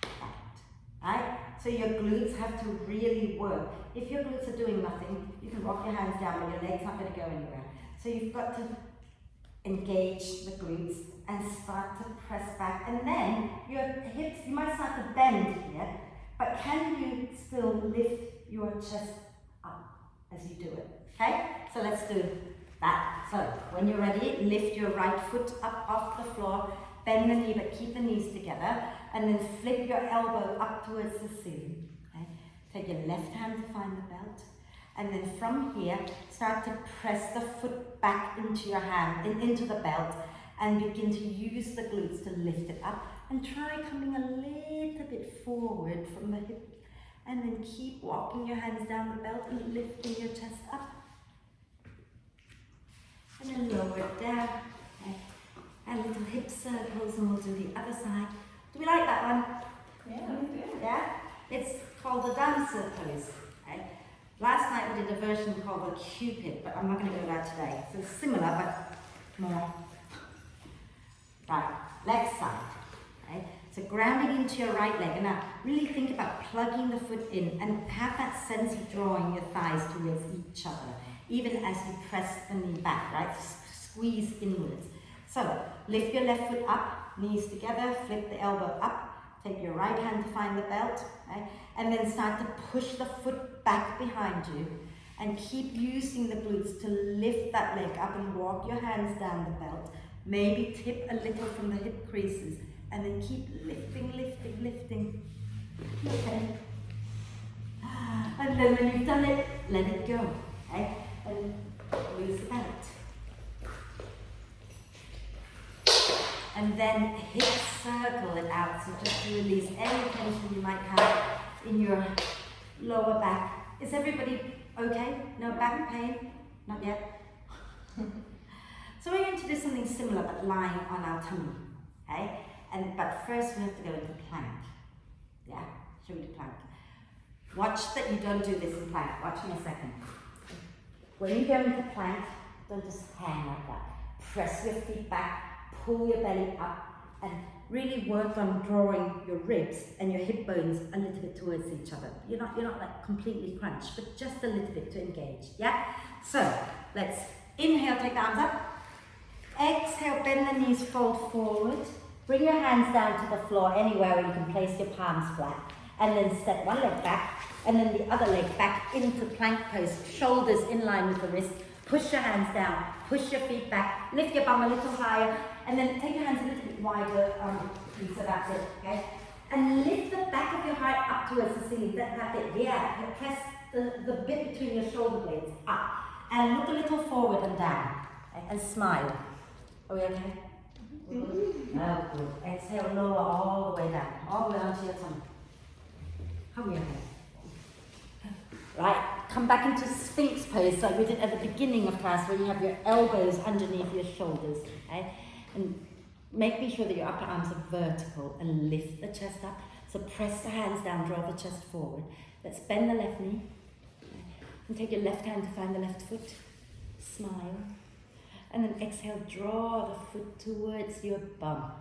that, right? So your glutes have to really work. If your glutes are doing nothing, you can rock your hands down, but your leg's not going to go anywhere. So you've got to engage the glutes and start to press back. And then your hips, you might start to bend here, but can you still lift your chest up as you do it? Okay? So let's do that. So when you're ready, lift your right foot up off the floor, bend the knee, but keep the knees together, and then flip your elbow up towards the ceiling. Okay? Take your left hand to find the belt, and then from here, start to press the foot back into your hand, into the belt, and begin to use the glutes to lift it up, and try coming a little bit forward from the hip, and then keep walking your hands down the belt and lifting your chest up. And then lower it down. Okay. And little hip circles, and we'll do the other side. Do we like that one? Yeah, good. Yeah? It's called the dancer pose. Okay. Last night we did a version called the Cupid, but I'm not going to go there today. So it's similar, but more. Right, left side. Okay. So grounding into your right leg, and now really think about plugging the foot in and have that sense of drawing your thighs towards each other, even as you press the knee back, right? Squeeze inwards. So lift your left foot up, knees together, flip the elbow up, take your right hand to find the belt, right? And then start to push the foot back behind you and keep using the glutes to lift that leg up and walk your hands down the belt. Maybe tip a little from the hip creases and then keep lifting, lifting, lifting. Okay. And then when you've done it, let it go. Okay? And loose the belt. And then hip circle it out, so just to release any tension you might have in your lower back. Is everybody okay? No back pain? Not yet? So we're going to do something similar but lying on our tummy, okay? But first we have to go into plank. Yeah? Shall we do plank? Watch that you don't do this in plank. Watch me a second. When you go into plank, don't just hang like that. Press your feet back, pull your belly up, and really work on drawing your ribs and your hip bones a little bit towards each other. You're not like completely crunched, but just a little bit to engage. Yeah? So let's inhale, take the arms up. Exhale, bend the knees, fold forward. Bring your hands down to the floor, anywhere where you can place your palms flat. And then step one leg back, and then the other leg back into plank pose, shoulders in line with the wrist. Push your hands down, push your feet back, lift your bum a little higher, and then take your hands a little bit wider, so that's it, okay? And lift the back of your heart up towards the ceiling, that's it, yeah. Press the bit between your shoulder blades up, and look a little forward and down, okay? And smile. Are we okay? Oh, good. Exhale, lower all the way down, all the way onto your tongue. Are we okay? Right, come back into Sphinx pose like we did at the beginning of class, where you have your elbows underneath your shoulders, okay? And making sure that your upper arms are vertical and lift the chest up. So press the hands down, draw the chest forward. Let's bend the left knee. Okay? And take your left hand to find the left foot. Smile. And then exhale, draw the foot towards your bum.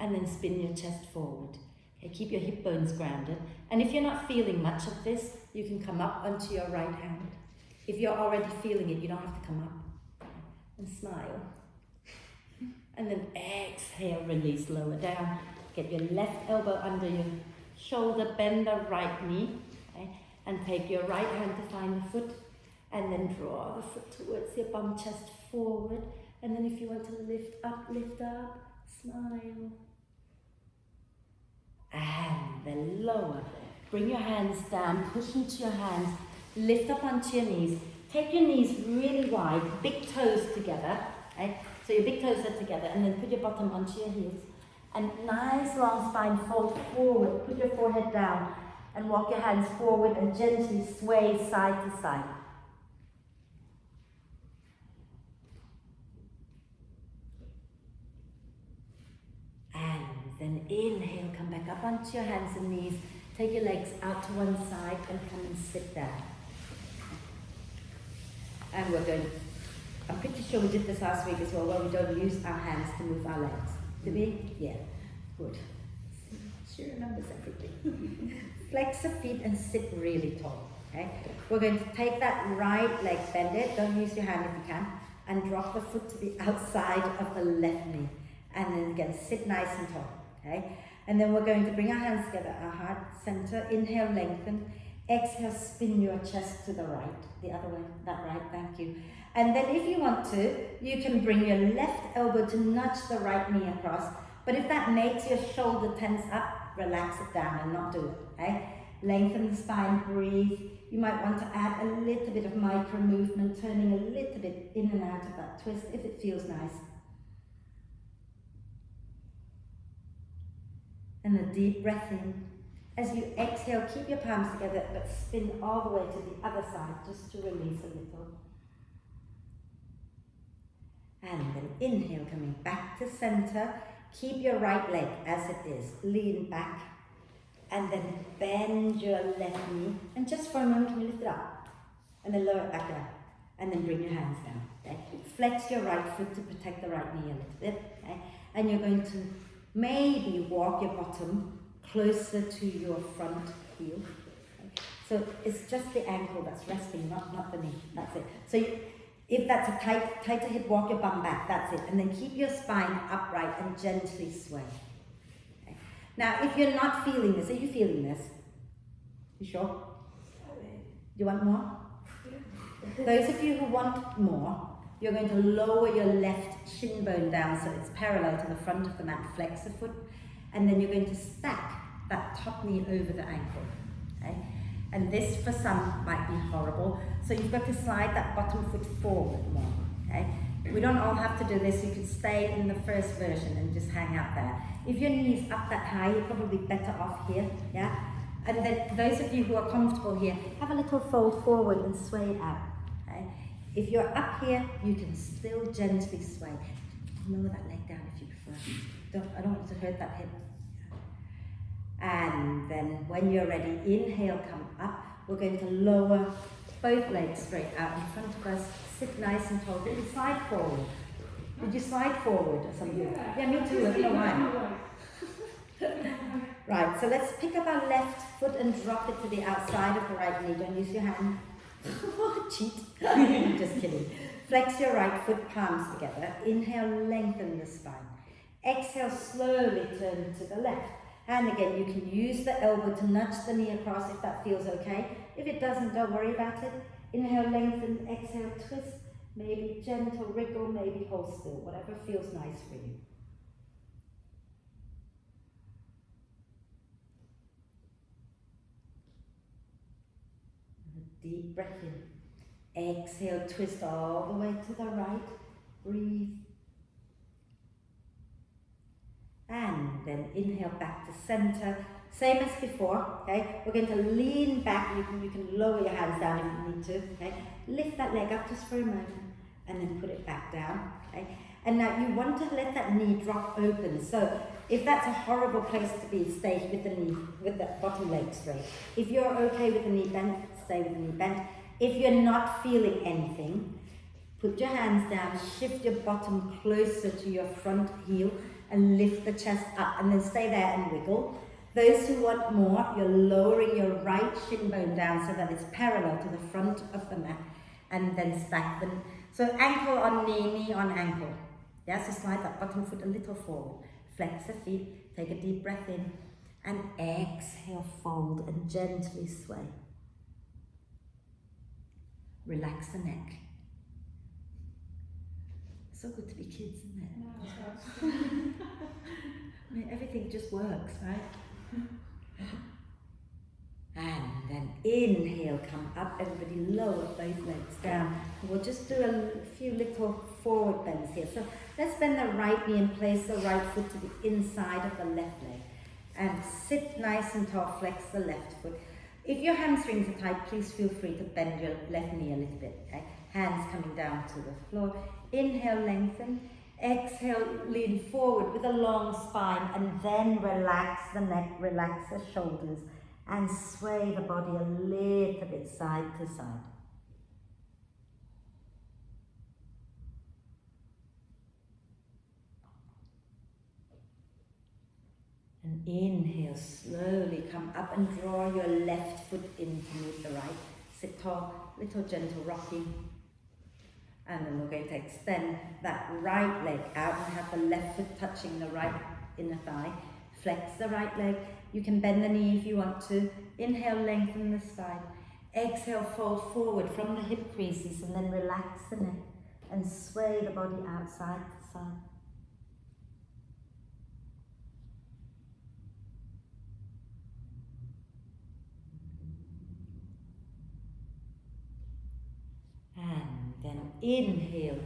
And then spin your chest forward. Okay, keep your hip bones grounded. And if you're not feeling much of this, you can come up onto your right hand. If you're already feeling it, you don't have to come up. And smile. And then exhale, release, lower down. Get your left elbow under your shoulder, bend the right knee, okay? And take your right hand to find the foot. And then draw the foot towards your bum, chest forward. And then if you want to lift up, smile. And then lower. Bring your hands down, push into your hands, lift up onto your knees. Take your knees really wide, big toes together. Okay? So your big toes are together, and then put your bottom onto your heels. And nice long spine, fold forward. Put your forehead down and walk your hands forward and gently sway side to side. And then inhale, come back up onto your hands and knees. Take your legs out to one side and come and sit down. And we're going, I'm pretty sure we did this last week as well, where we don't use our hands to move our legs. Did we? Yeah. Good. She remembers everything. Flex the feet and sit really tall. Okay? We're going to take that right leg, bend it, don't use your hand if you can, and drop the foot to the outside of the left knee. And then again, sit nice and tall. Okay? And then we're going to bring our hands together, our heart center. Inhale, lengthen. Exhale, spin your chest to the right. The other way, that right, thank you. And then if you want to, you can bring your left elbow to nudge the right knee across. But if that makes your shoulder tense up, relax it down and not do it, okay? Lengthen the spine, breathe. You might want to add a little bit of micro movement, turning a little bit in and out of that twist if it feels nice. And a deep breath in. As you exhale, keep your palms together, but spin all the way to the other side, just to release a little. And then inhale, coming back to center. Keep your right leg as it is. Lean back. And then bend your left knee. And just for a moment, can you lift it up? And then lower it back down. And then bring your hands down. Okay? Flex your right foot to protect the right knee a little bit. Okay? And you're going to maybe walk your bottom closer to your front heel. Okay? So it's just the ankle that's resting, not the knee. That's it. So if that's a tighter hip, walk your bum back. That's it. And then keep your spine upright and gently sway. Okay? Now, if you're not feeling this, are you feeling this? You sure? You want more? Those of you who want more, you're going to lower your left shin bone down so it's parallel to the front of the mat. Flex the foot, and then you're going to stack that top knee over the ankle. Okay? And this, for some, might be horrible. So you've got to slide that bottom foot forward more. Okay? We don't all have to do this. You could stay in the first version and just hang out there. If your knee is up that high, you're probably better off here. Yeah? And then those of you who are comfortable here, have a little fold forward and sway it out. Okay? If you're up here, you can still gently sway. Lower that leg down if you prefer. I don't want to hurt that hip. And then when you're ready, inhale, come up. We're going to lower both legs straight out in front of us. Sit nice and tall. Did you slide forward? Did you slide forward or something? Yeah, me too. I don't know why. Right, so let's pick up our left foot and drop it to the outside of the right knee. Don't use your hand. Cheat. I'm just kidding. Flex your right foot, palms together. Inhale, lengthen the spine. Exhale, slowly turn to the left. And again, you can use the elbow to nudge the knee across if that feels okay. If it doesn't, don't worry about it. Inhale, lengthen, exhale, twist. Maybe gentle wriggle, maybe hold still, whatever feels nice for you. And a deep breath in. Exhale, twist all the way to the right. Breathe. And then inhale back to center. Same as before, okay? We're going to lean back. You can lower your hands down if you need to, okay? Lift that leg up just for a moment and then put it back down, okay? And now you want to let that knee drop open. So if that's a horrible place to be, stay with the knee, with the bottom leg straight. If you're okay with the knee bent, stay with the knee bent. If you're not feeling anything, put your hands down, shift your bottom closer to your front heel and lift the chest up and then stay there and wiggle. Those who want more, you're lowering your right shin bone down so that it's parallel to the front of the mat and then stack them. So ankle on knee, knee on ankle. Yeah, so slide that bottom foot a little forward. Flex the feet, take a deep breath in and exhale, fold and gently sway. Relax the neck. So good to be kids, isn't it? No, I mean, everything just works, right? And then inhale, come up, everybody lower both legs down. We'll just do a few little forward bends here. So let's bend the right knee and place the right foot to the inside of the left leg. And sit nice and tall, flex the left foot. If your hamstrings are tight, please feel free to bend your left knee a little bit, okay? Hands coming down to the floor. Inhale, lengthen. Exhale, lean forward with a long spine and then relax the neck, relax the shoulders and sway the body a little bit side to side. And inhale, slowly come up and draw your left foot in to meet the right. Sit tall, little gentle rocking. And then we're going to extend that right leg out and have the left foot touching the right inner thigh. Flex the right leg. You can bend the knee if you want to. Inhale, lengthen the spine. Exhale, fold forward from the hip creases and then relax the neck and sway the body out side to side. And then inhale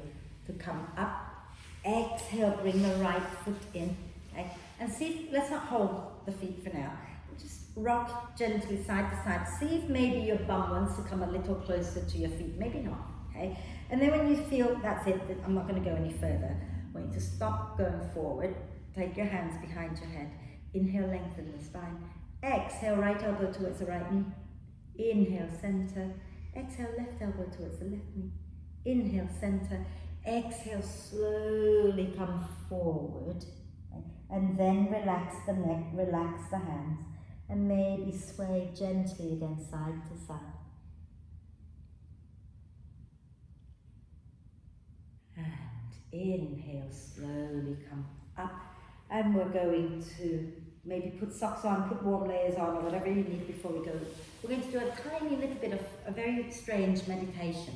to come up. Exhale, bring the right foot in. Okay? And see, let's not hold the feet for now. Just rock gently side to side. See if maybe your bum wants to come a little closer to your feet. Maybe not. Okay? And then when you feel that's it, I'm not going to go any further. I want you to stop going forward. Take your hands behind your head. Inhale, lengthen the spine. Exhale, right elbow towards the right knee. Inhale, center. Exhale, left elbow towards the left knee. Inhale, center. Exhale, slowly come forward. And then relax the neck, relax the hands. And maybe sway gently again side to side. And inhale, slowly come up. And we're going to maybe put socks on, put warm layers on, or whatever you need before we go. We're going to do a tiny little bit of a very strange meditation.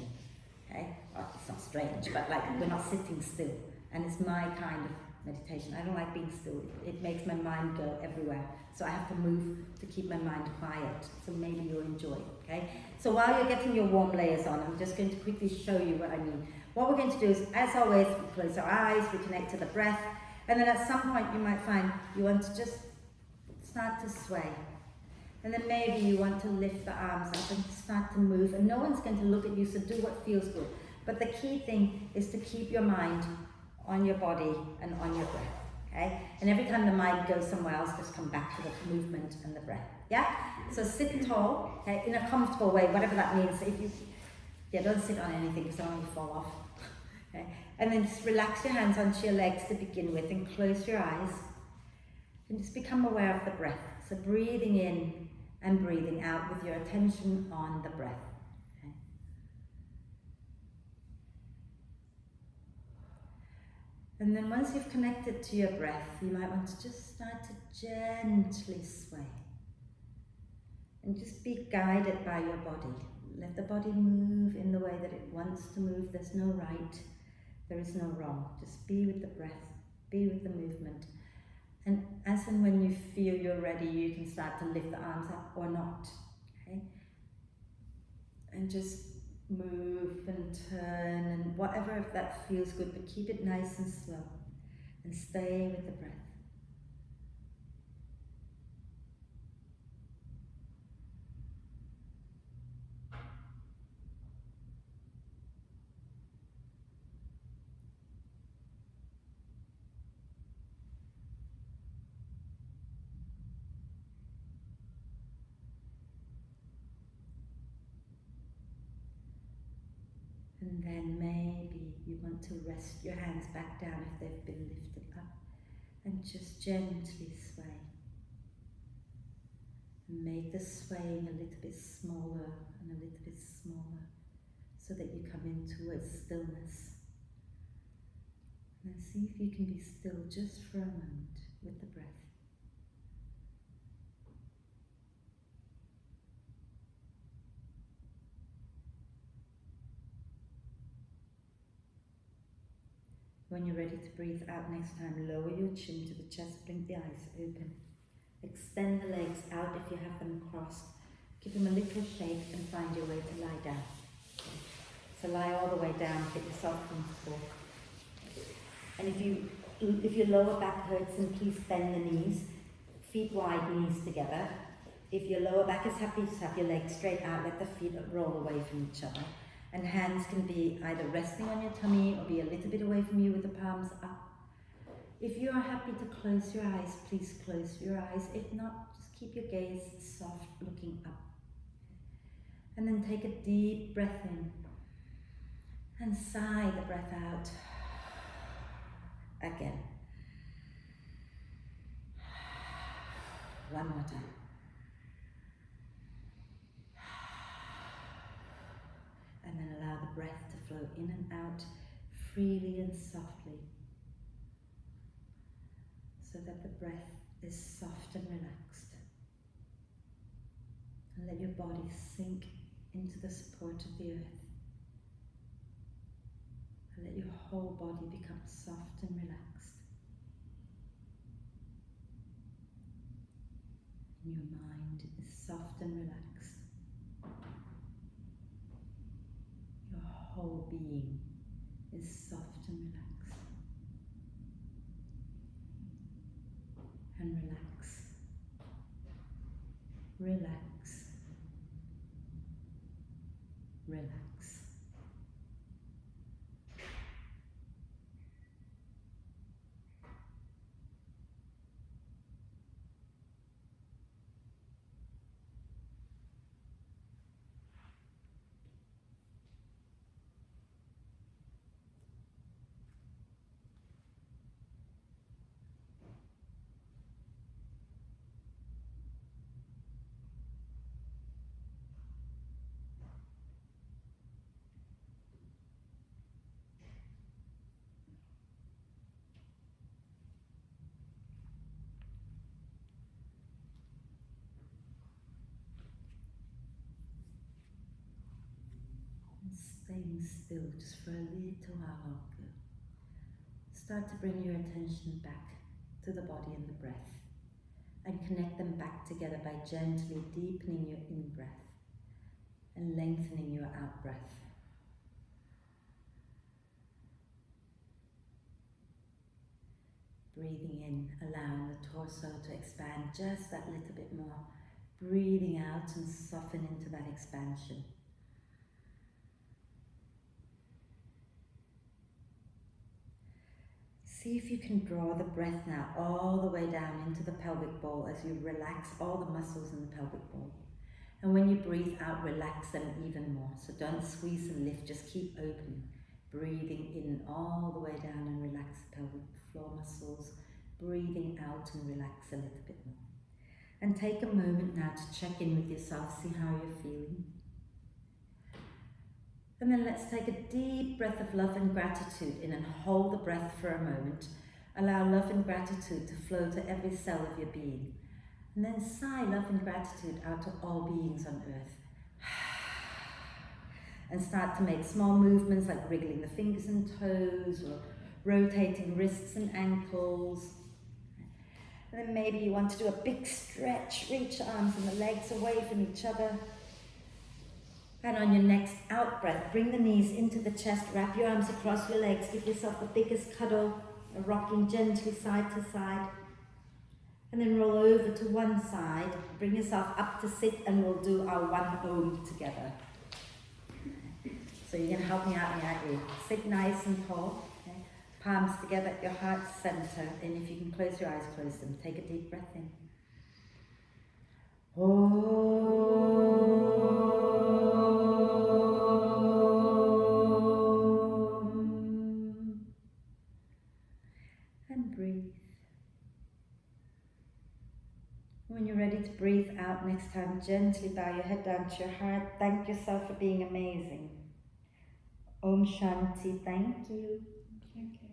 Okay? Well, it's not strange, but like we're not sitting still. And it's my kind of meditation. I don't like being still. It makes my mind go everywhere. So I have to move to keep my mind quiet. So maybe you'll enjoy it, okay? So while you're getting your warm layers on, I'm just going to quickly show you what I mean. What we're going to do is, as always, we close our eyes, we connect to the breath, and then at some point you might find you want to just start to sway. And then maybe you want to lift the arms up and start to move, and no one's going to look at you, so do what feels good. But the key thing is to keep your mind on your body and on your breath, okay? And every time the mind goes somewhere else, just come back to the movement and the breath, yeah? So sit tall, okay, in a comfortable way, whatever that means. If you, don't sit on anything because I don't want you to fall off, okay? And then just relax your hands onto your legs to begin with and close your eyes. And just become aware of the breath. So breathing in and breathing out with your attention on the breath. And then once you've connected to your breath, you might want to just start to gently sway. And just be guided by your body. Let the body move in the way that it wants to move. There's no right, there is no wrong. Just be with the breath, be with the movement. And as and when you feel you're ready, you can start to lift the arms up or not. Okay? And just move and turn and whatever, if that feels good, but keep it nice and slow. And stay with the breath. And then maybe you want to rest your hands back down if they've been lifted up and just gently sway. And make the swaying a little bit smaller and a little bit smaller so that you come into a stillness. And see if you can be still just for a moment with the breath. When you're ready to breathe out next time, lower your chin to the chest, blink the eyes open. Extend the legs out if you have them crossed. Give them a little shake and find your way to lie down. So lie all the way down, get yourself comfortable. And if your lower back hurts, then please bend the knees, feet wide, knees together. If your lower back is happy, just have your legs straight out, let the feet roll away from each other. And hands can be either resting on your tummy or be a little bit away from you with the palms up. If you are happy to close your eyes, please close your eyes. If not, just keep your gaze soft, looking up. And then take a deep breath in and sigh the breath out. Again. One more time. And then allow the breath to flow in and out freely and softly, so that the breath is soft and relaxed. And let your body sink into the support of the earth. And let your whole body become soft and relaxed. And your mind is soft and relaxed. Your whole being is soft and relaxed. And relax. Relax. Relax. Staying still just for a little while longer. Start to bring your attention back to the body and the breath, and connect them back together by gently deepening your in-breath and lengthening your out-breath. Breathing in, allowing the torso to expand just that little bit more. Breathing out and soften into that expansion. See if you can draw the breath now all the way down into the pelvic bowl as you relax all the muscles in the pelvic bowl. And when you breathe out, relax them even more. So don't squeeze and lift, just keep open. Breathing in all the way down and relax the pelvic floor muscles. Breathing out and relax a little bit more. And take a moment now to check in with yourself, see how you're feeling. And then let's take a deep breath of love and gratitude in and hold the breath for a moment. Allow love and gratitude to flow to every cell of your being. And then sigh love and gratitude out to all beings on earth. And start to make small movements like wriggling the fingers and toes or rotating wrists and ankles. And then maybe you want to do a big stretch, reach the arms and the legs away from each other. And on your next out breath, bring the knees into the chest, wrap your arms across your legs, give yourself the biggest cuddle, rocking gently side to side. And then roll over to one side, bring yourself up to sit, and we'll do our one Om together. So you're going to help me out here. Sit nice and tall, okay? Palms together at your heart center, and if you can close your eyes, close them. Take a deep breath in. And breathe. When you're ready to breathe out next time, gently bow your head down to your heart. Thank yourself for being amazing. Om Shanti, thank you. Okay.